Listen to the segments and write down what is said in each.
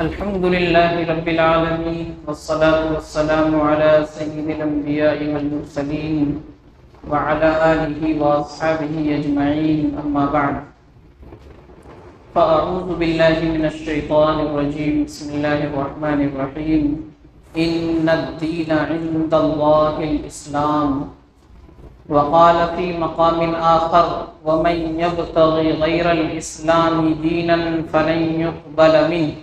الحمد لله رب العالمين والصلاة والسلام على سيد الأنبياء والمرسلين وعلى آله وأصحابه أجمعين أما بعد فأعوذ بالله من الشيطان الرجيم بسم الله الرحمن الرحيم إن الدين عند الله الإسلام وقال في مقام آخر ومن يبتغي غير الإسلام دينا فلن يقبل منه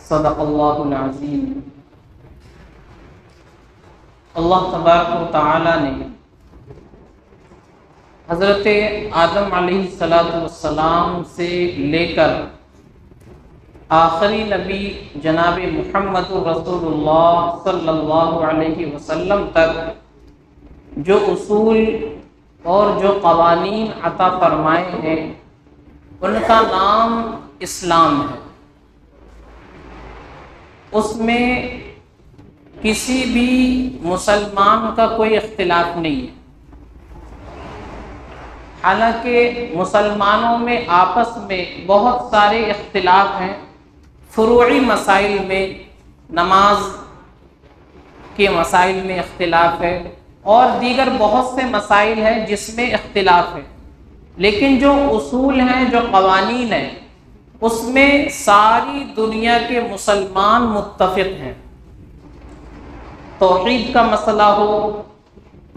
صدق اللہ العظیم۔ اللہ تبارک و تعالی نے حضرت آدم علیہ السلام سے لے کر آخری نبی جناب محمد رسول اللہ صلی اللہ علیہ وسلم تک جو اصول اور جو قوانین عطا فرمائے ہیں ان کا نام اسلام ہے۔ اس میں کسی بھی مسلمان کا کوئی اختلاف نہیں ہے، حالانکہ مسلمانوں میں آپس میں بہت سارے اختلاف ہیں، فروعی مسائل میں، نماز کے مسائل میں اختلاف ہے اور دیگر بہت سے مسائل ہیں جس میں اختلاف ہے، لیکن جو اصول ہیں، جو قوانین ہیں، اس میں ساری دنیا کے مسلمان متفق ہیں۔ توحید کا مسئلہ ہو،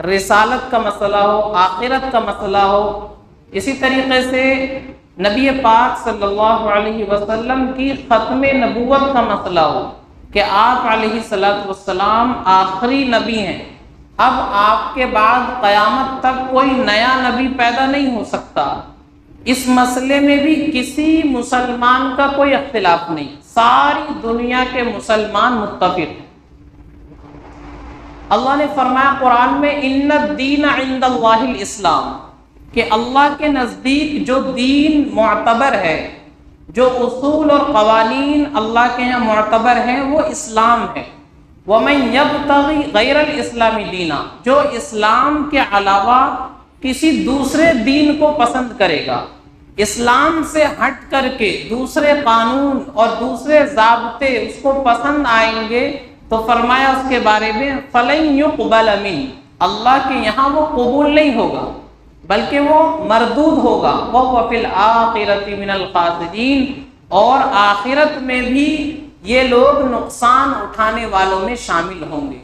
رسالت کا مسئلہ ہو، آخرت کا مسئلہ ہو، اسی طریقے سے نبی پاک صلی اللہ علیہ وسلم کی ختم نبوت کا مسئلہ ہو کہ آپ علیہ السلام آخری نبی ہیں، اب آپ کے بعد قیامت تک کوئی نیا نبی پیدا نہیں ہو سکتا، اس مسئلے میں بھی کسی مسلمان کا کوئی اختلاف نہیں، ساری دنیا کے مسلمان متفق ہیں۔ اللہ نے فرمایا قرآن میں ان الدین عند اللہ الاسلام، کہ اللہ کے نزدیک جو دین معتبر ہے، جو اصول اور قوانین اللہ کے یہاں معتبر ہیں وہ اسلام ہے۔ وَمَن يَبْتَغِي غَيْرَ الْإِسْلَامِ دِينًا، جو اسلام کے علاوہ کسی دوسرے دین کو پسند کرے گا، اسلام سے ہٹ کر کے دوسرے قانون اور دوسرے ضابطے اس کو پسند آئیں گے تو فرمایا اس کے بارے میں فَلَن يُقْبَلَ مِنْ، اللہ کے یہاں وہ قبول نہیں ہوگا بلکہ وہ مردود ہوگا، وَهُوَ فِي الْآخِرَةِ مِنَ الْخَاسِرِينَ، اور آخرت میں بھی یہ لوگ نقصان اٹھانے والوں میں شامل ہوں گے۔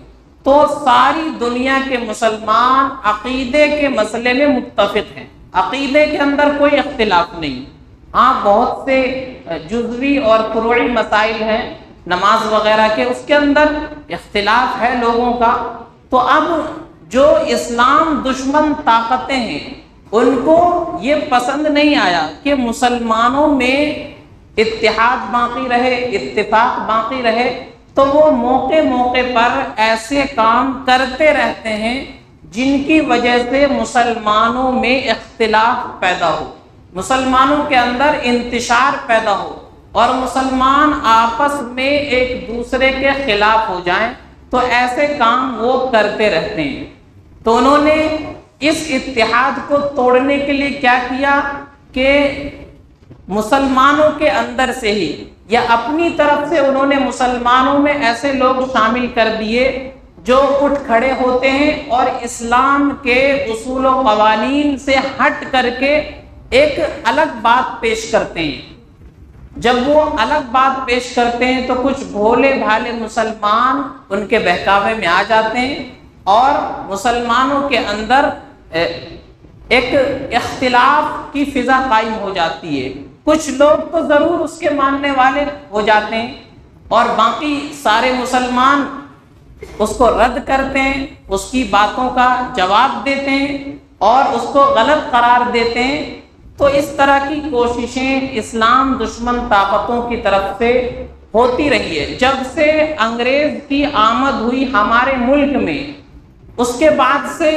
تو ساری دنیا کے مسلمان عقیدے کے مسئلے میں متفق ہیں، عقیدے کے اندر کوئی اختلاف نہیں۔ ہاں بہت سے جزوی اور فروعی مسائل ہیں نماز وغیرہ کے، اس کے اندر اختلاف ہے لوگوں کا۔ تو اب جو اسلام دشمن طاقتیں ہیں ان کو یہ پسند نہیں آیا کہ مسلمانوں میں اتحاد باقی رہے، اتفاق باقی رہے، تو وہ موقع موقع پر ایسے کام کرتے رہتے ہیں جن کی وجہ سے مسلمانوں میں اختلاف پیدا ہو، مسلمانوں کے اندر انتشار پیدا ہو اور مسلمان آپس میں ایک دوسرے کے خلاف ہو جائیں، تو ایسے کام وہ کرتے رہتے ہیں۔ تو انہوں نے اس اتحاد کو توڑنے کے لیے کیا کیا کہ مسلمانوں کے اندر سے ہی یا اپنی طرف سے انہوں نے مسلمانوں میں ایسے لوگ شامل کر دیے جو اٹھ کھڑے ہوتے ہیں اور اسلام کے اصول و قوانین سے ہٹ کر کے ایک الگ بات پیش کرتے ہیں۔ جب وہ الگ بات پیش کرتے ہیں تو کچھ بھولے بھالے مسلمان ان کے بہکاوے میں آ جاتے ہیں اور مسلمانوں کے اندر ایک اختلاف کی فضا قائم ہو جاتی ہے۔ کچھ لوگ تو ضرور اس کے ماننے والے ہو جاتے ہیں اور باقی سارے مسلمان اس کو رد کرتے ہیں، اس کی باتوں کا جواب دیتے ہیں اور اس کو غلط قرار دیتے ہیں۔ تو اس طرح کی کوششیں اسلام دشمن طاقتوں کی طرف سے ہوتی رہی ہے۔ جب سے انگریز کی آمد ہوئی ہمارے ملک میں، اس کے بعد سے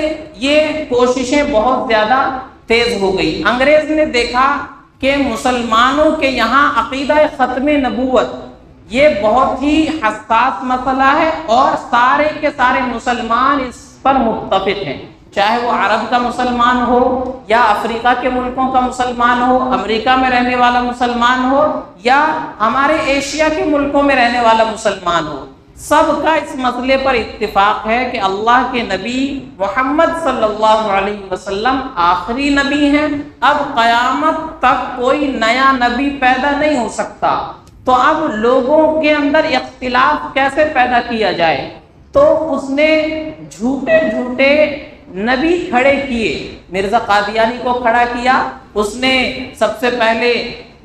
یہ کوششیں بہت زیادہ تیز ہو گئی۔ انگریز نے دیکھا کہ مسلمانوں کے یہاں عقیدہ ختم نبوت یہ بہت ہی حساس مسئلہ ہے اور سارے کے سارے مسلمان اس پر متفق ہیں، چاہے وہ عرب کا مسلمان ہو یا افریقہ کے ملکوں کا مسلمان ہو، امریکہ میں رہنے والا مسلمان ہو یا ہمارے ایشیا کے ملکوں میں رہنے والا مسلمان ہو، سب کا اس مسئلے پر اتفاق ہے کہ اللہ کے نبی محمد صلی اللہ علیہ وسلم آخری نبی ہیں۔ اب قیامت تک کوئی نیا نبی پیدا نہیں ہو سکتا، تو اب لوگوں کے اندر اختلاف کیسے پیدا کیا جائے؟ تو اس نے جھوٹے جھوٹے نبی کھڑے کیے، مرزا قادیانی کو کھڑا کیا، اس نے سب سے پہلے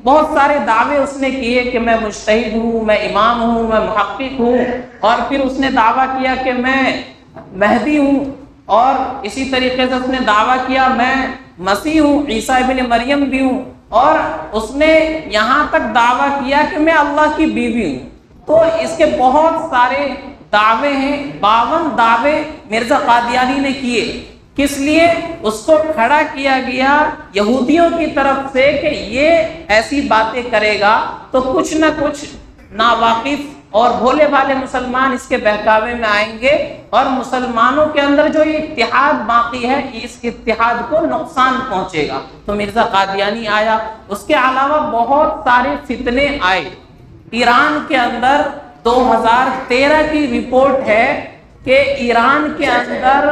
بہت سارے دعوے اس نے کیے کہ میں مجتہد ہوں، میں امام ہوں، میں محقق ہوں، اور پھر اس نے دعویٰ کیا کہ میں مہدی ہوں، اور اسی طریقے سے اس نے دعویٰ کیا میں مسیح ہوں، عیسیٰ ابن مریم بھی ہوں، اور اس نے یہاں تک دعویٰ کیا کہ میں اللہ کی بیوی ہوں۔ تو اس کے بہت سارے دعوے ہیں، 52 دعوے مرزا قادیانی نے کیے۔ کس لیے؟ اس کو کھڑا کیا گیا یہودیوں کی طرف سے کہ یہ ایسی باتیں کرے گا تو کچھ نہ کچھ ناواقف اور بھولے بھالے مسلمان اس کے بہکاوے میں آئیں گے، اور مسلمانوں کے اندر جو یہ اتحاد باقی ہے اس اتحاد کو نقصان پہنچے گا۔ تو مرزا قادیانی آیا، اس کے علاوہ بہت سارے فتنے آئے۔ ایران کے اندر 2013 کی رپورٹ ہے کہ ایران کے اندر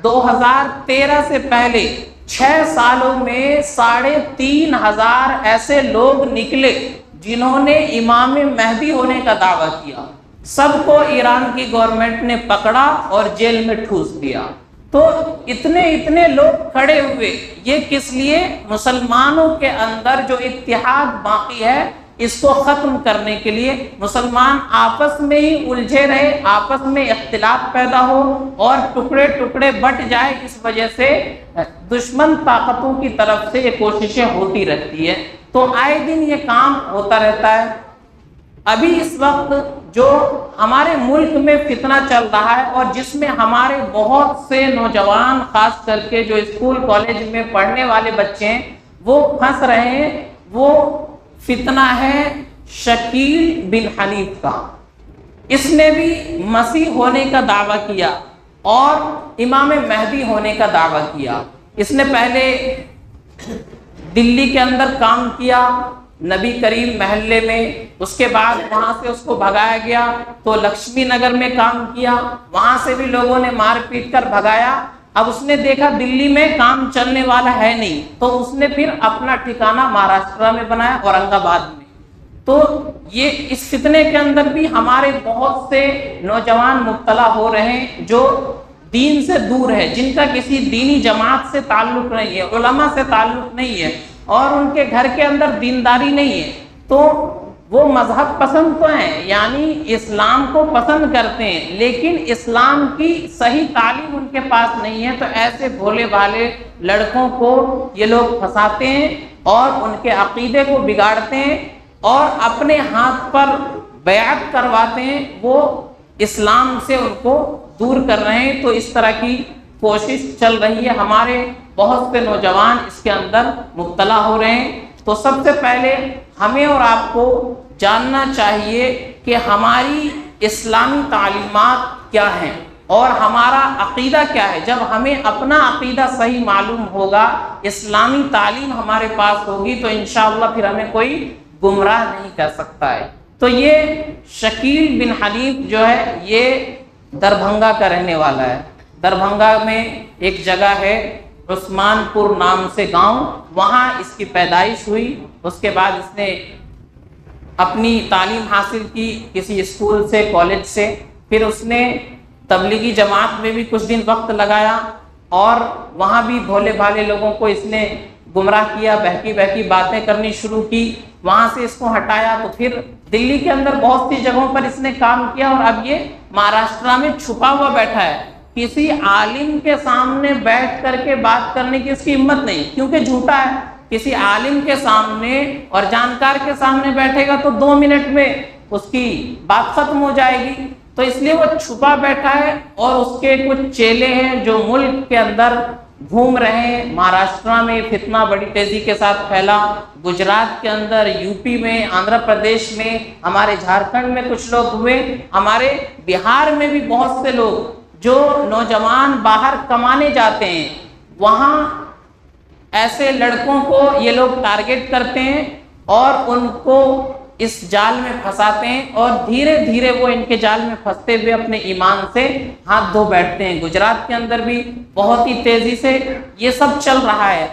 2013 سے پہلے 6 سالوں میں 3500 ایسے لوگ نکلے جنہوں نے امام مہدی ہونے کا دعویٰ کیا۔ سب کو ایران کی گورنمنٹ نے پکڑا اور جیل میں ٹھوس دیا۔ تو اتنے لوگ کھڑے ہوئے، یہ کس لیے؟ مسلمانوں کے اندر جو اتحاد باقی ہے اس کو ختم کرنے کے لیے، مسلمان آپس میں ہی الجھے رہے، آپس میں اختلاف پیدا ہو اور ٹکڑے ٹکڑے بٹ جائے، اس وجہ سے دشمن طاقتوں کی طرف سے یہ کوششیں ہوتی رہتی ہے۔ تو آئے دن یہ کام ہوتا رہتا ہے۔ ابھی اس وقت جو ہمارے ملک میں فتنہ چل رہا ہے اور جس میں ہمارے بہت سے نوجوان، خاص کر کے جو اسکول کالج میں پڑھنے والے بچے ہیں وہ پھنس رہے ہیں، وہ فتنہ ہے شکیل بن حنیف کا۔ اس نے بھی مسیح ہونے کا دعویٰ کیا اور امام مہدی ہونے کا دعویٰ کیا۔ اس نے پہلے دلی کے اندر کام کیا نبی کریم محلے میں، اس کے بعد وہاں سے اس کو بھگایا گیا تو لکشمی نگر میں کام کیا، وہاں سے بھی لوگوں نے مار پیٹ کر بھگایا۔ اب اس نے دیکھا دلی میں کام چلنے والا ہے نہیں، تو اس نے پھر اپنا ٹھکانہ مہاراشٹر میں بنایا، اورنگ آباد میں۔ تو یہ اس فتنے کے اندر بھی ہمارے بہت سے نوجوان مبتلا ہو رہے ہیں جو دین سے دور ہے، جن کا کسی دینی جماعت سے تعلق نہیں ہے، علماء سے تعلق نہیں ہے، اور ان کے گھر کے اندر دینداری نہیں ہے، تو وہ مذہب پسند تو ہیں، یعنی اسلام کو پسند کرتے ہیں، لیکن اسلام کی صحیح تعلیم ان کے پاس نہیں ہے۔ تو ایسے بھولے بھالے لڑکوں کو یہ لوگ پھنساتے ہیں اور ان کے عقیدے کو بگاڑتے ہیں اور اپنے ہاتھ پر بیعت کرواتے ہیں، وہ اسلام سے ان کو دور کر رہے ہیں۔ تو اس طرح کی کوشش چل رہی ہے، ہمارے بہت سے نوجوان اس کے اندر مبتلا ہو رہے ہیں۔ تو سب سے پہلے ہمیں اور آپ کو جاننا چاہیے کہ ہماری اسلامی تعلیمات کیا ہیں اور ہمارا عقیدہ کیا ہے۔ جب ہمیں اپنا عقیدہ صحیح معلوم ہوگا، اسلامی تعلیم ہمارے پاس ہوگی، تو انشاءاللہ پھر ہمیں کوئی گمراہ نہیں کر سکتا ہے۔ تو یہ شکیل بن حنیف جو ہے یہ دربھنگا کا رہنے والا ہے۔ دربھنگا میں ایک جگہ ہے عثمان پور نام سے گاؤں، وہاں اس کی پیدائش ہوئی۔ اس کے بعد اس نے اپنی تعلیم حاصل کی کسی اسکول سے، کالج سے، پھر اس نے تبلیغی جماعت میں بھی کچھ دن وقت لگایا اور وہاں بھی بھولے بھالے لوگوں کو اس نے گمراہ کیا، بہکی باتیں کرنی شروع کی، وہاں سے اس کو ہٹایا۔ تو پھر دلی کے اندر بہت سی جگہوں پر اس نے کام کیا اور اب یہ مہاراشٹر میں چھپا ہوا بیٹھا ہے۔ کسی عالم کے سامنے بیٹھ کر کے بات کرنے کی اس کی ہمت نہیں، کیونکہ جھوٹا ہے۔ کسی عالم کے سامنے اور جانکار کے سامنے بیٹھے گا تو 2 منٹ میں اس کی بات ختم ہو جائے گی، تو اس لیے وہ چھپا بیٹھا ہے۔ اور اس کے کچھ چیلے ہیں جو ملک کے اندر گھوم رہے ہیں۔ مہاراشٹر میں فتنہ بڑی تیزی کے ساتھ پھیلا، گجرات کے اندر، یو پی میں، آندھرا پردیش میں، ہمارے جھارکھنڈ میں کچھ لوگ ہوئے، ہمارے بہار میں بھی بہت سے لوگ جو نوجوان باہر کمانے جاتے ہیں وہاں ایسے لڑکوں کو یہ لوگ ٹارگٹ کرتے ہیں اور ان کو اس جال میں پھنساتے ہیں، اور دھیرے دھیرے وہ ان کے جال میں پھنستے ہوئے اپنے ایمان سے ہاتھ دھو بیٹھتے ہیں۔ گجرات کے اندر بھی بہت ہی تیزی سے یہ سب چل رہا ہے۔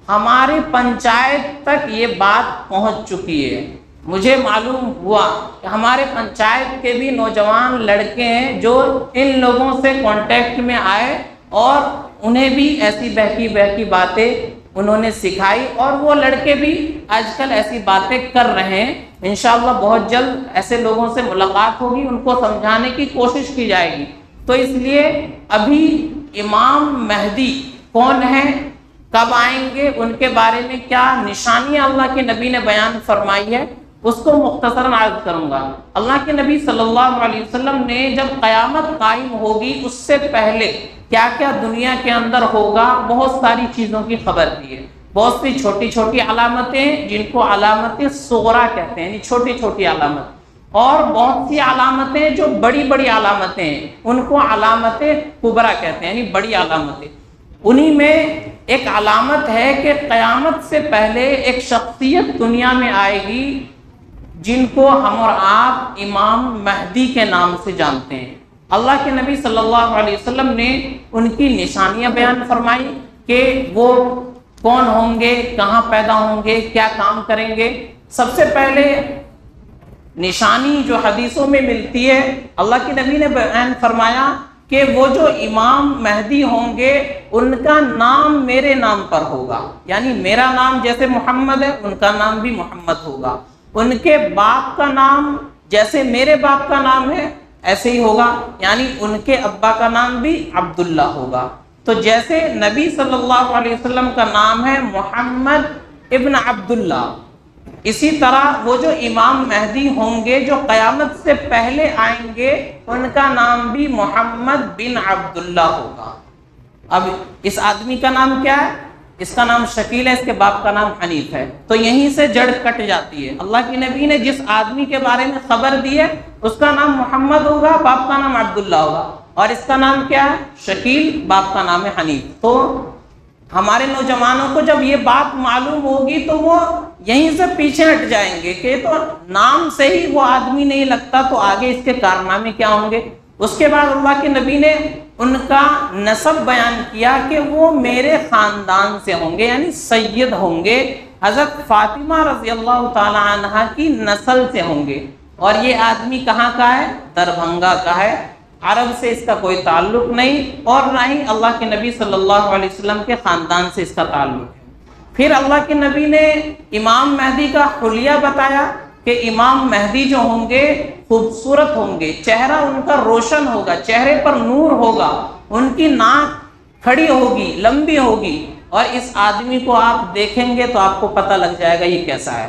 ہماری پنچایت تک یہ بات پہنچ چکی ہے۔ مجھے معلوم ہوا کہ ہمارے پنچایت کے بھی نوجوان لڑکے ہیں جو ان لوگوں سے کانٹیکٹ میں آئے اور انہیں بھی ایسی بہکی باتیں انہوں نے سکھائی، اور وہ لڑکے بھی آج کل ایسی باتیں کر رہے ہیں۔ انشاءاللہ بہت جلد ایسے لوگوں سے ملاقات ہوگی، ان کو سمجھانے کی کوشش کی جائے گی۔ تو اس لیے ابھی امام مہدی کون ہیں، کب آئیں گے، ان کے بارے میں کیا نشانیاں اللہ کے نبی نے بیان فرمائی ہے، اس کو مختصراً عرض کروں گا۔ اللہ کے نبی صلی اللہ علیہ وسلم نے جب قیامت قائم ہوگی اس سے پہلے کیا کیا دنیا کے اندر ہوگا بہت ساری چیزوں کی خبر دی ہے۔ بہت سی چھوٹی چھوٹی علامتیں جن کو علامت صغریٰ کہتے ہیں، یعنی چھوٹی چھوٹی علامت، اور بہت سی علامتیں جو بڑی بڑی علامتیں ہیں ان کو علامت کبریٰ کہتے ہیں، یعنی بڑی علامتیں۔ انہی میں ایک علامت ہے کہ قیامت سے پہلے ایک شخصیت دنیا میں آئے گی جن کو ہم اور آپ امام مہدی کے نام سے جانتے ہیں۔ اللہ کے نبی صلی اللہ علیہ وسلم نے ان کی نشانیاں بیان فرمائی کہ وہ کون ہوں گے، کہاں پیدا ہوں گے، کیا کام کریں گے۔ سب سے پہلے نشانی جو حدیثوں میں ملتی ہے، اللہ کے نبی نے بیان فرمایا کہ وہ جو امام مہدی ہوں گے ان کا نام میرے نام پر ہوگا، یعنی میرا نام جیسے محمد ہے ان کا نام بھی محمد ہوگا، ان کے باپ کا نام جیسے میرے باپ کا نام ہے ایسے ہی ہوگا، یعنی ان کے ابا کا نام بھی عبداللہ ہوگا۔ تو جیسے نبی صلی اللہ علیہ وسلم کا نام ہے محمد ابن عبداللہ، اسی طرح وہ جو امام مہدی ہوں گے جو قیامت سے پہلے آئیں گے ان کا نام بھی محمد بن عبداللہ ہوگا۔ اب اس آدمی کا نام کیا ہے؟ اس کا نام شکیل ہے، اس کے باپ کا نام حنیف ہے، تو یہیں سے جڑ کٹ جاتی ہے۔ اللہ کے نبی نے جس آدمی کے بارے میں خبر دی ہے اس کا نام محمد ہوگا، باپ کا نام عبداللہ ہوگا، اور اس کا نام کیا ہے؟ شکیل، باپ کا نام ہے حنیف۔ تو ہمارے نوجوانوں کو جب یہ بات معلوم ہوگی تو وہ یہیں سے پیچھے ہٹ جائیں گے کہ تو نام سے ہی وہ آدمی نہیں لگتا تو آگے اس کے کارنامے کیا ہوں گے۔ اس کے بعد اللہ کے نبی نے ان کا نسب بیان کیا کہ وہ میرے خاندان سے ہوں گے، یعنی سید ہوں گے، حضرت فاطمہ رضی اللہ تعالی عنہ کی نسل سے ہوں گے، اور یہ آدمی کہاں کا ہے؟ دربھنگا کا ہے، عرب سے اس کا کوئی تعلق نہیں، اور نہ ہی اللہ کے نبی صلی اللہ علیہ وسلم کے خاندان سے اس کا تعلق ہے۔ پھر اللہ کے نبی نے امام مہدی کا حلیہ بتایا کہ امام مہدی جو ہوں گے خوبصورت ہوں گے، چہرہ ان کا روشن ہوگا، چہرے پر نور ہوگا، ان کی ناک کھڑی ہوگی، لمبی ہوگی، اور اس آدمی کو آپ دیکھیں گے تو آپ کو پتہ لگ جائے گا یہ کیسا ہے۔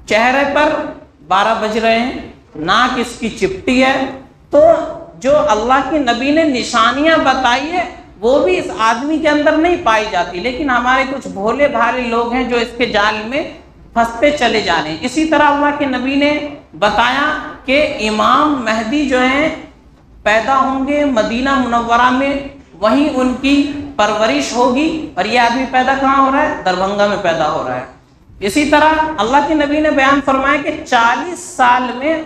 چہرے پر 12 بج رہے ہیں، ناک اس کی چپٹی ہے، تو جو اللہ کے نبی نے نشانیاں بتائی ہے وہ بھی اس آدمی کے اندر نہیں پائی جاتی، لیکن ہمارے کچھ بھولے بھالے لوگ ہیں جو اس کے جال میں پھنستے چلے جا رہے ہیں۔ اسی طرح اللہ کے نبی نے بتایا کہ امام مہدی جو ہیں پیدا ہوں گے مدینہ منورہ میں، وہیں ان کی پرورش ہوگی، اور یہ آدمی پیدا کہاں ہو رہا ہے؟ دربھنگا میں پیدا ہو رہا ہے۔ اسی طرح اللہ کے نبی نے بیان فرمایا کہ 40 سال میں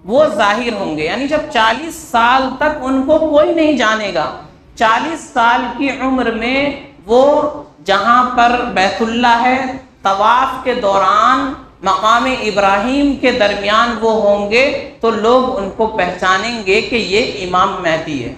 وہ ظاہر ہوں گے، یعنی جب 40 سال تک ان کو کوئی نہیں جانے گا، 40 سال کی عمر میں وہ جہاں پر بیت اللہ ہے طواف کے دوران مقام ابراہیم کے درمیان وہ ہوں گے تو لوگ ان کو پہچانیں گے کہ یہ امام مہدی ہے۔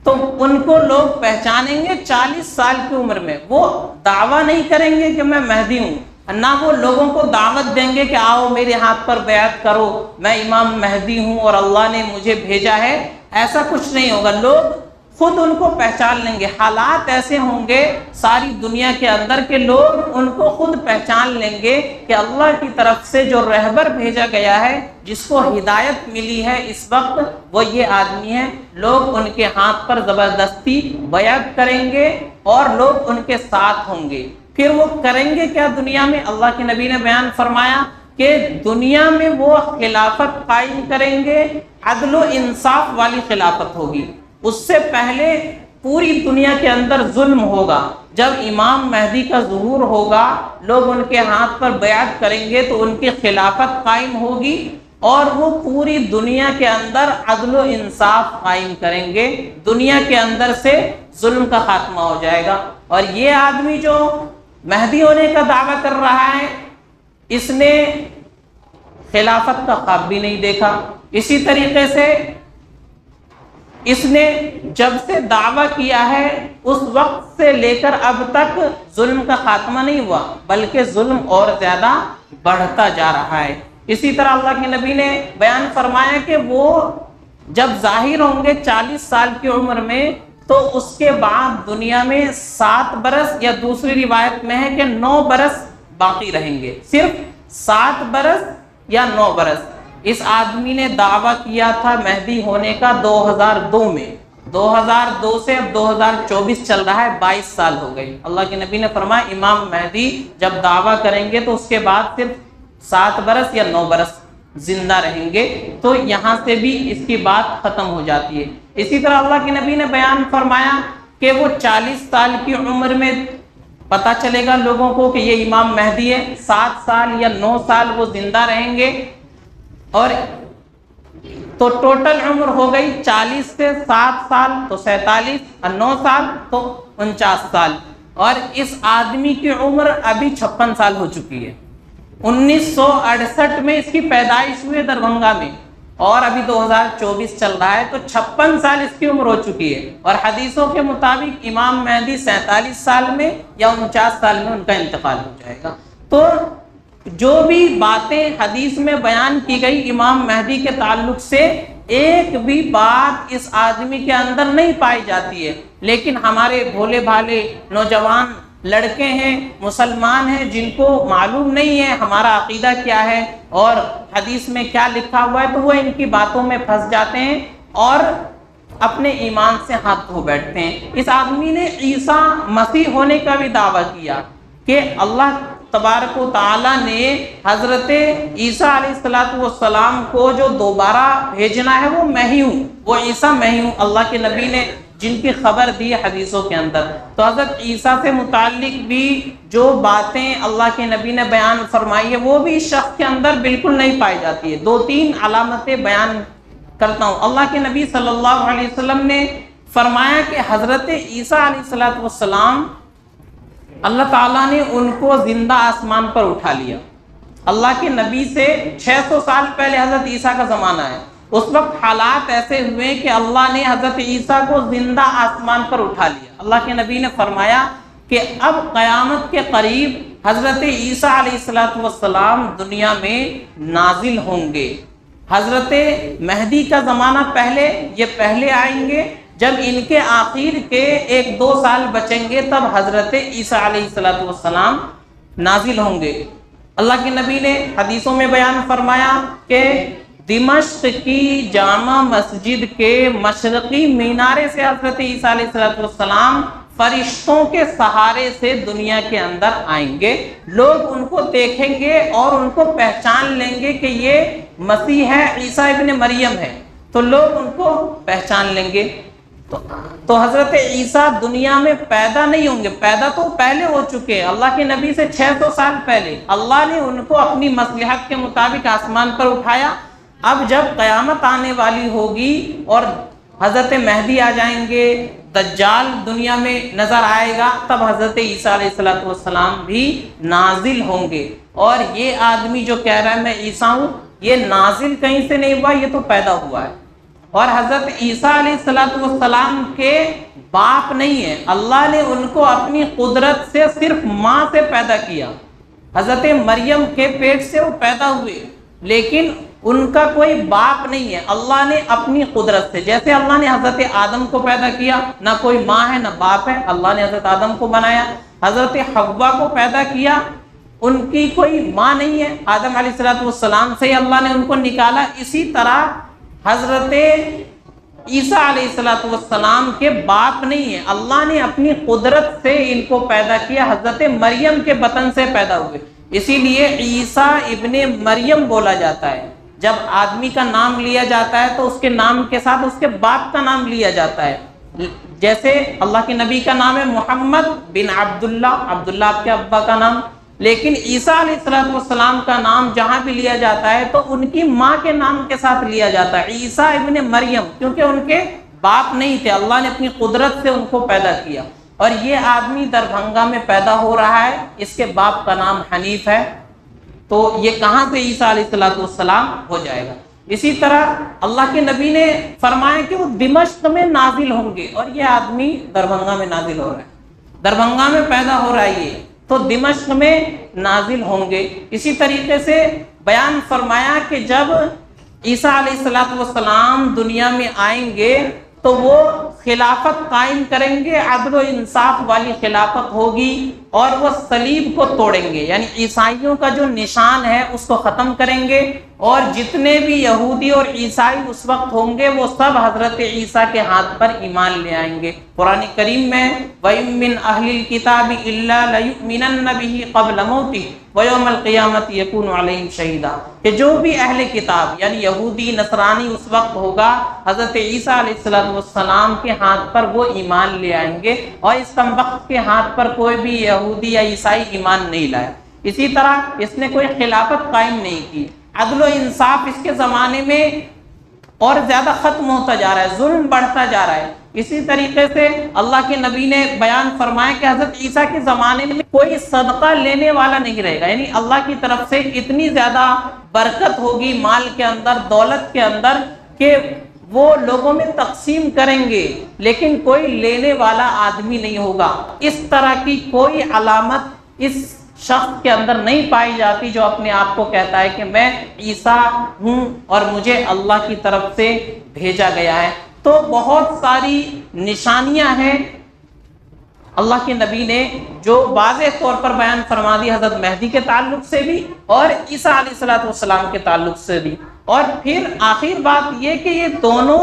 تو ان کو لوگ پہچانیں گے 40 سال کی عمر میں، وہ دعویٰ نہیں کریں گے کہ میں مہدی ہوں، نہ وہ لوگوں کو دعوت دیں گے کہ آؤ میرے ہاتھ پر بیعت کرو، میں امام مہدی ہوں اور اللہ نے مجھے بھیجا ہے، ایسا کچھ نہیں ہوگا۔ لوگ خود ان کو پہچان لیں گے، حالات ایسے ہوں گے ساری دنیا کے اندر کے لوگ ان کو خود پہچان لیں گے کہ اللہ کی طرف سے جو رہبر بھیجا گیا ہے، جس کو ہدایت ملی ہے اس وقت، وہ یہ آدمی ہے۔ لوگ ان کے ہاتھ پر زبردستی بیعت کریں گے اور لوگ ان کے ساتھ ہوں گے۔ پھر وہ کریں گے کیا دنیا میں؟ اللہ کے نبی نے بیان فرمایا کہ دنیا میں وہ خلافت قائم کریں گے، عدل و انصاف والی خلافت ہوگی۔ اس سے پہلے پوری دنیا کے اندر ظلم ہوگا۔ جب امام مہدی کا ظہور ہوگا، لوگ ان کے ہاتھ پر بیعت کریں گے تو ان کی خلافت قائم ہوگی اور وہ پوری دنیا کے اندر عدل و انصاف قائم کریں گے، دنیا کے اندر سے ظلم کا خاتمہ ہو جائے گا۔ اور یہ آدمی جو مہدی ہونے کا دعویٰ کر رہا ہے، اس نے خلافت کا خواب بھی نہیں دیکھا۔ اسی طریقے سے اس نے جب سے دعویٰ کیا ہے اس وقت سے لے کر اب تک ظلم کا خاتمہ نہیں ہوا، بلکہ ظلم اور زیادہ بڑھتا جا رہا ہے۔ اسی طرح اللہ کے نبی نے بیان فرمایا کہ وہ جب ظاہر ہوں گے 40 سال کی عمر میں، تو اس کے بعد دنیا میں 7 برس یا دوسری روایت میں ہے کہ 9 برس باقی رہیں گے، صرف 7 برس یا 9 برس۔ اس آدمی نے دعویٰ کیا تھا مہدی ہونے کا 2002 میں، 2002 سے اب 2024 چل رہا ہے، 22 سال ہو گئے۔ اللہ کے نبی نے فرمایا امام مہدی جب دعویٰ کریں گے تو اس کے بعد صرف 7 برس یا 9 برس زندہ رہیں گے، تو یہاں سے بھی اس کی بات ختم ہو جاتی ہے۔ اسی طرح اللہ کے نبی نے بیان فرمایا کہ وہ 40 سال کی عمر میں پتہ چلے گا لوگوں کو کہ یہ امام مہدی ہے، 7 سال یا 9 سال وہ زندہ رہیں گے، اور تو ٹوٹل عمر ہو گئی 40 سے 7 سال تو 47 اور 9 سال تو 49 سال، اور اس آدمی کی عمر ابھی 56 سال ہو چکی ہے۔ 1968 میں اس کی پیدائش ہوئی دربھنگا میں، اور ابھی 2024 چل رہا ہے، تو 56 سال اس کی عمر ہو چکی ہے۔ اور حدیثوں کے مطابق امام مہدی 47 سال میں یا 49 سال میں ان کا انتقال ہو جائے گا۔ تو جو بھی باتیں حدیث میں بیان کی گئی امام مہدی کے تعلق سے، ایک بھی بات اس آدمی کے اندر نہیں پائی جاتی ہے، لیکن ہمارے بھولے بھالے نوجوان لڑکے ہیں، مسلمان ہیں، جن کو معلوم نہیں ہے ہمارا عقیدہ کیا ہے اور حدیث میں کیا لکھا ہوا ہے، تو وہ ان کی باتوں میں پھنس جاتے ہیں اور اپنے ایمان سے ہاتھ دھو بیٹھتے ہیں۔ اس آدمی نے عیسیٰ مسیح ہونے کا بھی دعویٰ کیا کہ اللہ تبارک و تعالیٰ نے حضرت عیسیٰ علیہ السلام کو جو دوبارہ بھیجنا ہے وہ میں ہی ہوں، وہ عیسیٰ میں ہی ہوں، اللہ کے نبی نے جن کی خبر دی حدیثوں کے اندر۔ تو حضرت عیسیٰ سے متعلق بھی جو باتیں اللہ کے نبی نے بیان فرمائی ہے وہ بھی اس شخص کے اندر بالکل نہیں پائی جاتی ہے۔ 2-3 علامتیں بیان کرتا ہوں۔ اللہ کے نبی صلی اللہ علیہ وسلم نے فرمایا کہ حضرت عیسیٰ علیہ السلام اللہ تعالیٰ نے ان کو زندہ آسمان پر اٹھا لیا۔ اللہ کے نبی سے 600 سال پہلے حضرت عیسیٰ کا زمانہ ہے، اس وقت حالات ایسے ہوئے کہ اللہ نے حضرت عیسیٰ کو زندہ آسمان پر اٹھا لیا۔ اللہ کے نبی نے فرمایا کہ اب قیامت کے قریب حضرت عیسیٰ علیہ السلام دنیا میں نازل ہوں گے۔ حضرت مہدی کا زمانہ پہلے، یہ پہلے آئیں گے، جب ان کے آخر کے 1-2 سال بچیں گے تب حضرت عیسیٰ علیہ السلام نازل ہوں گے۔ اللہ کے نبی نے حدیثوں میں بیان فرمایا کہ دمشق کی جامع مسجد کے مشرقی مینارے سے حضرت عیسیٰ علیہ السلام فرشتوں کے سہارے سے دنیا کے اندر آئیں گے، لوگ ان کو دیکھیں گے اور ان کو پہچان لیں گے کہ یہ مسیح ہے، عیسیٰ ابن مریم ہے، تو لوگ ان کو پہچان لیں گے۔ تو حضرت عیسیٰ دنیا میں پیدا نہیں ہوں گے، پیدا تو پہلے ہو چکے، اللہ کے نبی سے 600 سال پہلے اللہ نے ان کو اپنی مصلحت کے مطابق آسمان پر اٹھایا۔ اب جب قیامت آنے والی ہوگی اور حضرت مہدی آ جائیں گے، دجال دنیا میں نظر آئے گا، تب حضرت عیسیٰ علیہ السلام بھی نازل ہوں گے۔ اور یہ آدمی جو کہہ رہا ہے میں عیسیٰ ہوں، یہ نازل کہیں سے نہیں ہوا، یہ تو پیدا ہوا ہے۔ اور حضرت عیسیٰ علیہ السلام کے باپ نہیں ہے، اللہ نے ان کو اپنی قدرت سے صرف ماں سے پیدا کیا، حضرت مریم کے پیٹ سے وہ پیدا ہوئے، لیکن ان کا کوئی باپ نہیں ہے، اللہ نے اپنی قدرت سے، جیسے اللہ نے حضرت آدم کو پیدا کیا، نہ کوئی ماں ہے نہ باپ ہے، اللہ نے حضرت آدم کو بنایا، حضرت حوا کو پیدا کیا، ان کی کوئی ماں نہیں ہے، آدم علیہ السلام سے اللہ نے ان کو نکالا۔ اسی طرح حضرت عیسیٰ علیہ السلام کے باپ نہیں ہے، اللہ نے اپنی قدرت سے ان کو پیدا کیا، حضرت مریم کے بطن سے پیدا ہوئے، اسی لیے عیسیٰ ابن مریم بولا جاتا ہے۔ جب آدمی کا نام لیا جاتا ہے تو اس کے نام کے ساتھ اس کے باپ کا نام لیا جاتا ہے. جیسے اللہ کے نبی کا نام ہے محمد بن عبداللہ، عبداللہ آپ کے ابا کا نام، لیکن عیسیٰ علیہ السلام کا نام جہاں بھی لیا جاتا ہے تو ان کی ماں کے نام کے ساتھ لیا جاتا ہے، عیسیٰ ابن مریم، کیونکہ ان کے باپ نہیں تھے، اللہ نے اپنی قدرت سے ان کو پیدا کیا. اور یہ آدمی دربھنگا میں پیدا ہو رہا ہے، اس کے باپ کا نام حنیف ہے، تو یہ کہاں سے عیسیٰ علیہ السلام ہو جائے گا. اسی طرح اللہ کے نبی نے فرمایا کہ وہ دمشق میں نازل ہوں گے، اور یہ آدمی دربھنگا میں نازل ہو رہا ہے، دربھنگا میں پیدا ہو رہا ہے یہ، تو دمشق میں نازل ہوں گے. اسی طریقے سے بیان فرمایا کہ جب عیسیٰ علیہ السلام دنیا میں آئیں گے تو وہ خلافت قائم کریں گے، عدل و انصاف والی خلافت ہوگی، اور وہ صلیب کو توڑیں گے، یعنی عیسائیوں کا جو نشان ہے اس کو ختم کریں گے، اور جتنے بھی یہودی اور عیسائی اس وقت ہوں گے وہ سب حضرت عیسیٰ کے ہاتھ پر ایمان لے آئیں گے. قرآن کریم میں وَإِن مِّنْ أَهْلِ الْكِتَابِ إِلَّا لَيُؤْمِنَنَّ بِهِ قَبْلَ مَوْتِهِ وَيَوْمَ الْقِيَامَةِ يَكُونُ عَلَيْهِمْ شَهِيدًا، کہ جو بھی اہل کتاب یعنی یہودی نصرانی اس وقت ہوگا حضرت عیسیٰ علیہ السلام کے ہاتھ پر وہ ایمان لے آئیں گے، اور اس کم وقت کے ہاتھ پر کوئی بھی یہودی یا عیسائی ایمان نہیں لایا. اسی طرح اس نے کوئی خلافت قائم نہیں کی. عدل و انصاف اس کے زمانے میں اور زیادہ ختم ہوتا جا رہا ہے، ظلم بڑھتا جا رہا ہے. اسی طریقے سے اللہ کے نبی نے بیان فرمایا کہ حضرت عیسیٰ کے زمانے میں کوئی صدقہ لینے والا نہیں رہے گا، یعنی اللہ کی طرف سے اتنی زیادہ برکت ہوگی مال کے اندر، دولت کے اندر، کہ وہ لوگوں میں تقسیم کریں گے لیکن کوئی لینے والا آدمی نہیں ہوگا. اس طرح کی کوئی علامت اس شخص کے اندر نہیں پائی جاتی جو اپنے آپ کو کہتا ہے کہ میں عیسیٰ ہوں اور مجھے اللہ کی طرف سے بھیجا گیا ہے. تو بہت ساری نشانیاں ہیں اللہ کے نبی نے جو واضح طور پر بیان فرما دی، حضرت مہدی کے تعلق سے بھی اور عیسیٰ علیہ السلام کے تعلق سے بھی. اور پھر آخر بات یہ کہ یہ دونوں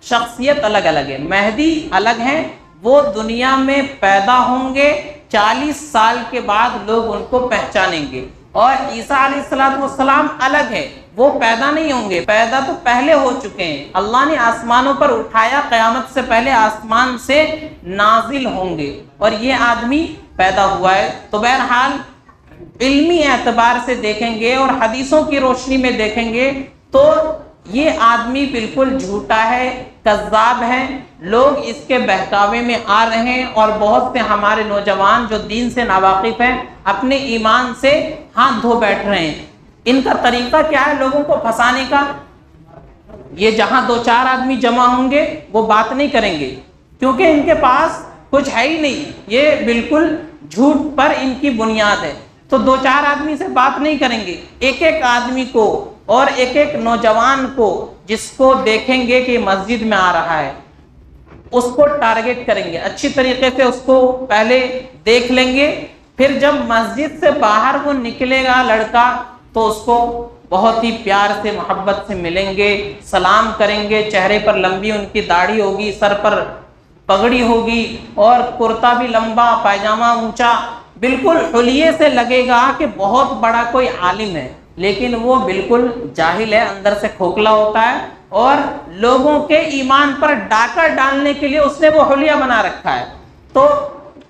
شخصیت الگ الگ ہے. مہدی الگ ہیں، وہ دنیا میں پیدا ہوں گے، 40 سال کے بعد لوگ ان کو پہچانیں گے. اور عیسیٰ علیہ السلام الگ ہے، وہ پیدا نہیں ہوں گے، پیدا تو پہلے ہو چکے ہیں، اللہ نے آسمانوں پر اٹھایا، قیامت سے پہلے آسمان سے نازل ہوں گے، اور یہ آدمی پیدا ہوا ہے. تو بہرحال علمی اعتبار سے دیکھیں گے اور حدیثوں کی روشنی میں دیکھیں گے تو یہ آدمی بالکل جھوٹا ہے، کذاب ہے. لوگ اس کے بہکاوے میں آ رہے ہیں، اور بہت سے ہمارے نوجوان جو دین سے ناواقف ہیں اپنے ایمان سے ہاتھ دھو بیٹھ رہے ہیں. ان کا طریقہ کیا ہے لوگوں کو پھنسانے کا؟ یہ جہاں 2-4 آدمی جمع ہوں گے وہ بات نہیں کریں گے، کیونکہ ان کے پاس کچھ ہے ہی نہیں، یہ بالکل جھوٹ پر ان کی بنیاد ہے. تو 2-4 آدمی سے بات نہیں کریں گے، ایک ایک آدمی کو اور ایک ایک نوجوان کو جس کو دیکھیں گے کہ مسجد میں آ رہا ہے اس کو ٹارگٹ کریں گے، اچھی طریقے سے اس کو پہلے دیکھ لیں گے، پھر جب مسجد سے باہر وہ نکلے گا لڑکا تو اس کو بہت ہی پیار سے محبت سے ملیں گے، سلام کریں گے، چہرے پر لمبی ان کی داڑھی ہوگی، سر پر پگڑی ہوگی اور کرتا بھی لمبا، پائجامہ اونچا، بالکل حلیے سے لگے گا کہ بہت بڑا کوئی عالم ہے، لیکن وہ بالکل جاہل ہے، اندر سے کھوکھلا ہوتا ہے، اور لوگوں کے ایمان پر ڈاکہ ڈالنے کے لیے اس نے وہ حلیہ بنا رکھا ہے. تو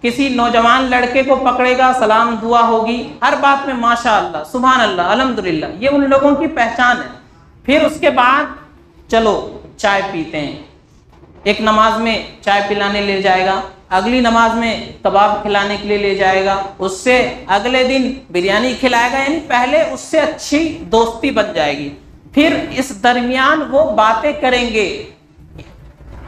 کسی نوجوان لڑکے کو پکڑے گا، سلام دعا ہوگی، ہر بات میں ماشاء اللہ، سبحان اللہ، الحمدللہ، یہ ان لوگوں کی پہچان ہے. پھر اس کے بعد چلو چائے پیتے ہیں، ایک نماز میں چائے پلانے لے جائے گا، اگلی نماز میں کباب کھلانے کے لیے لے جائے گا، اس سے اگلے دن بریانی کھلائے گا، یعنی پہلے اس سے اچھی دوستی بن جائے گی. پھر اس درمیان وہ باتیں کریں گے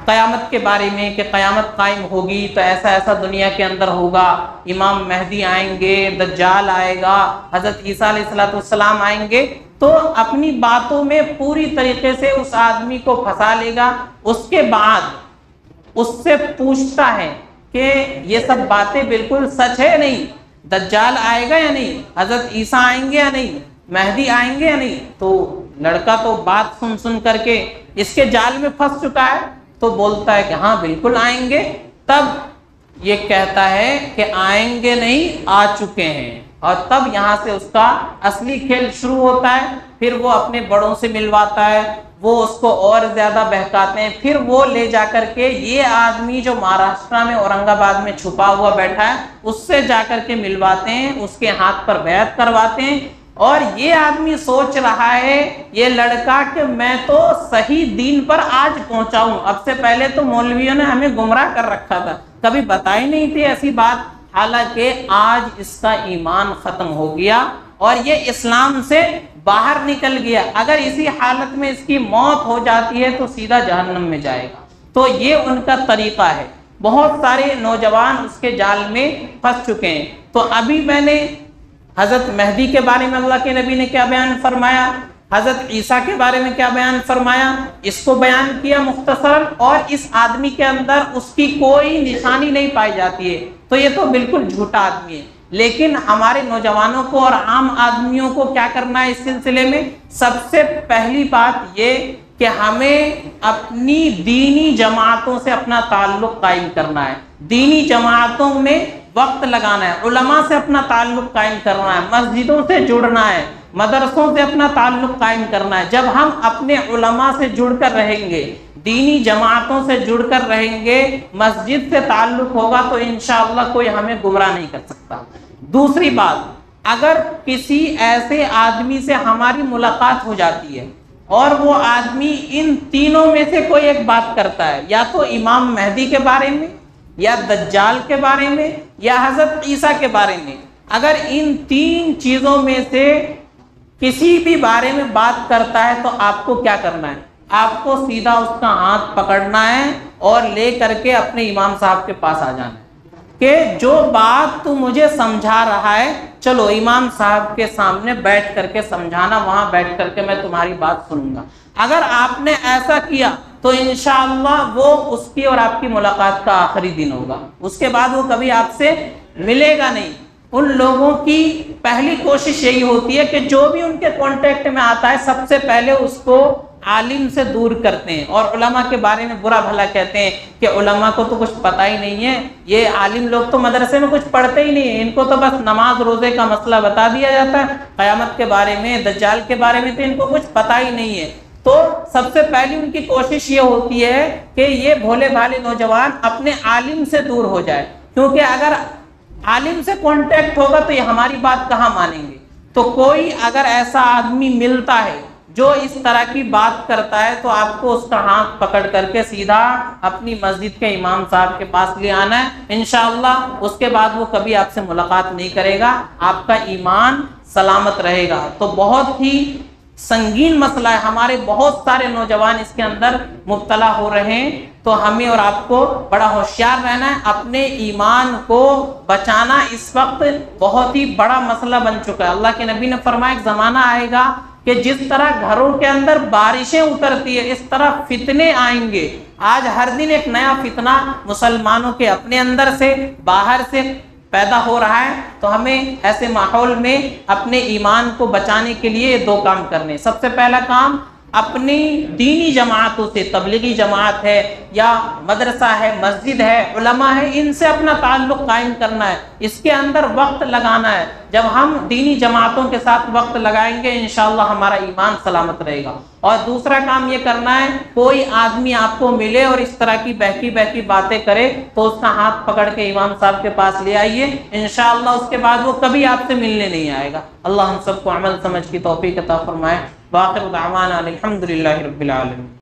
قیامت کے بارے میں کہ قیامت قائم ہوگی تو ایسا ایسا دنیا کے اندر ہوگا، امام مہدی آئیں گے، دجال آئے گا، حضرت عیسیٰ علیہ السلام آئیں گے. تو اپنی باتوں میں پوری طریقے سے اس آدمی کو پھنسا لے گا. اس کے بعد اس سے پوچھتا ہے کہ یہ سب باتیں بالکل سچ ہے نہیں، دجال آئے گا یا نہیں، حضرت عیسیٰ آئیں گے یا نہیں، مہدی آئیں گے یا نہیں. تو لڑکا تو بات سن سن کر کے اس کے جال میں پھنس چکا ہے، تو بولتا ہے کہ ہاں بالکل آئیں گے. تب یہ کہتا ہے کہ آئیں گے نہیں، آ چکے ہیں. اور تب یہاں سے اس کا اصلی کھیل شروع ہوتا ہے۔ پھر وہ اپنے بڑوں سے ملواتا ہے، وہ اس کو اور زیادہ بہکاتے ہیں، پھر وہ لے جا کر کے یہ آدمی جو مہاراشٹر میں اورنگ آباد میں چھپا ہوا بیٹھا ہے اس سے جا کر کے ملواتے ہیں، اس کے ہاتھ پر بیعت کرواتے ہیں، اور یہ آدمی سوچ رہا ہے یہ لڑکا کہ میں تو صحیح دین پر آج پہنچا ہوں، اب سے پہلے تو مولویوں نے ہمیں گمراہ کر رکھا تھا، کبھی بتائی نہیں تھی ایسی بات، حالانکہ آج اس کا ایمان ختم ہو گیا اور یہ اسلام سے باہر نکل گیا۔ اگر اسی حالت میں اس کی موت ہو جاتی ہے تو سیدھا جہنم میں جائے گا۔ تو یہ ان کا طریقہ ہے۔ بہت سارے نوجوان اس کے جال میں پھنس چکے ہیں۔ تو ابھی میں نے حضرت مہدی کے بارے میں اللہ کے نبی نے کیا بیان فرمایا، حضرت عیسیٰ کے بارے میں کیا بیان فرمایا، اس کو بیان کیا مختصراً، اور اس آدمی کے اندر اس کی کوئی نشانی نہیں پائی جاتی ہے، تو یہ تو بالکل جھوٹا آدمی ہے۔ لیکن ہمارے نوجوانوں کو اور عام آدمیوں کو کیا کرنا ہے اس سلسلے میں؟ سب سے پہلی بات یہ کہ ہمیں اپنی دینی جماعتوں سے اپنا تعلق قائم کرنا ہے، دینی جماعتوں میں وقت لگانا ہے، علماء سے اپنا تعلق قائم کرنا ہے، مسجدوں سے جڑنا ہے، مدرسوں سے اپنا تعلق قائم کرنا ہے۔ جب ہم اپنے علماء سے جڑ کر رہیں گے، دینی جماعتوں سے جڑ کر رہیں گے، مسجد سے تعلق ہوگا تو انشاءاللہ کوئی ہمیں گمراہ نہیں کر سکتا۔ دوسری بات، اگر کسی ایسے آدمی سے ہماری ملاقات ہو جاتی ہے اور وہ آدمی ان تینوں میں سے کوئی ایک بات کرتا ہے، یا تو امام مہدی کے بارے میں، یا دجال کے بارے میں، یا حضرت عیسیٰ کے بارے میں، اگر ان تین چیزوں میں سے کسی بھی بارے میں بات کرتا ہے تو آپ کو کیا کرنا ہے؟ آپ کو سیدھا اس کا ہاتھ پکڑنا ہے اور لے کر کے اپنے امام صاحب کے پاس آ جانا ہے کہ جو بات تو مجھے سمجھا رہا ہے، چلو امام صاحب کے سامنے بیٹھ کر کے سمجھانا، وہاں بیٹھ کر کے میں تمہاری بات سنوں گا۔ اگر آپ نے ایسا کیا تو انشاءاللہ وہ اس کی اور آپ کی ملاقات کا آخری دن ہوگا، اس کے بعد وہ کبھی آپ سے ملے گا نہیں۔ ان لوگوں کی پہلی کوشش یہی ہوتی ہے کہ جو بھی ان کے کانٹیکٹ میں آتا ہے سب سے پہلے اس کو عالم سے دور کرتے ہیں، اور علماء کے بارے میں برا بھلا کہتے ہیں کہ علماء کو تو کچھ پتہ ہی نہیں ہے، یہ عالم لوگ تو مدرسے میں کچھ پڑھتے ہی نہیں ہیں، ان کو تو بس نماز روزے کا مسئلہ بتا دیا جاتا ہے، قیامت کے بارے میں، دجال کے بارے میں تو ان کو کچھ پتہ ہی نہیں ہے۔ تو سب سے پہلی ان کی کوشش یہ ہوتی ہے کہ یہ بھولے بھالے نوجوان اپنے عالم سے دور ہو جائے، کیونکہ اگر عالم سے کانٹیکٹ ہوگا تو یہ ہماری بات کہاں مانیں گے۔ تو کوئی اگر ایسا آدمی ملتا ہے جو اس طرح کی بات کرتا ہے تو آپ کو اس کا ہاتھ پکڑ کر کے سیدھا اپنی مسجد کے امام صاحب کے پاس لے آنا ہے، انشاءاللہ اس کے بعد وہ کبھی آپ سے ملاقات نہیں کرے گا، آپ کا ایمان سلامت رہے گا۔ تو بہت ہی سنگین مسئلہ ہے، ہمارے بہت سارے نوجوان اس کے اندر مبتلا ہو رہے ہیں، تو ہمیں اور آپ کو بڑا ہوشیار رہنا ہے، اپنے ایمان کو بچانا اس وقت بہت ہی بڑا مسئلہ بن چکا ہے۔ اللہ کے نبی نے فرمایا ایک زمانہ آئے گا کہ جس طرح گھروں کے اندر بارشیں اترتی ہے اس طرح فتنے آئیں گے۔ آج ہر دن ایک نیا فتنہ مسلمانوں کے اپنے اندر سے باہر سے پیدا ہو رہا ہے، تو ہمیں ایسے ماحول میں اپنے ایمان کو بچانے کے لیے یہ دو کام کرنے۔ سب سے پہلا کام اپنی دینی جماعتوں سے، تبلیغی جماعت ہے یا مدرسہ ہے، مسجد ہے، علماء ہے، ان سے اپنا تعلق قائم کرنا ہے، اس کے اندر وقت لگانا ہے۔ جب ہم دینی جماعتوں کے ساتھ وقت لگائیں گے انشاءاللہ ہمارا ایمان سلامت رہے گا۔ اور دوسرا کام یہ کرنا ہے، کوئی آدمی آپ کو ملے اور اس طرح کی بہکی بہکی باتیں کرے تو اس کا ہاتھ پکڑ کے امام صاحب کے پاس لے آئیے، انشاءاللہ اس کے بعد وہ کبھی آپ سے ملنے نہیں آئے گا۔ اللہ ہم سب کو عمل سمجھ کی توفیق عطا فرمائے۔ باقر دعوانا الحمدللہ رب العالمین۔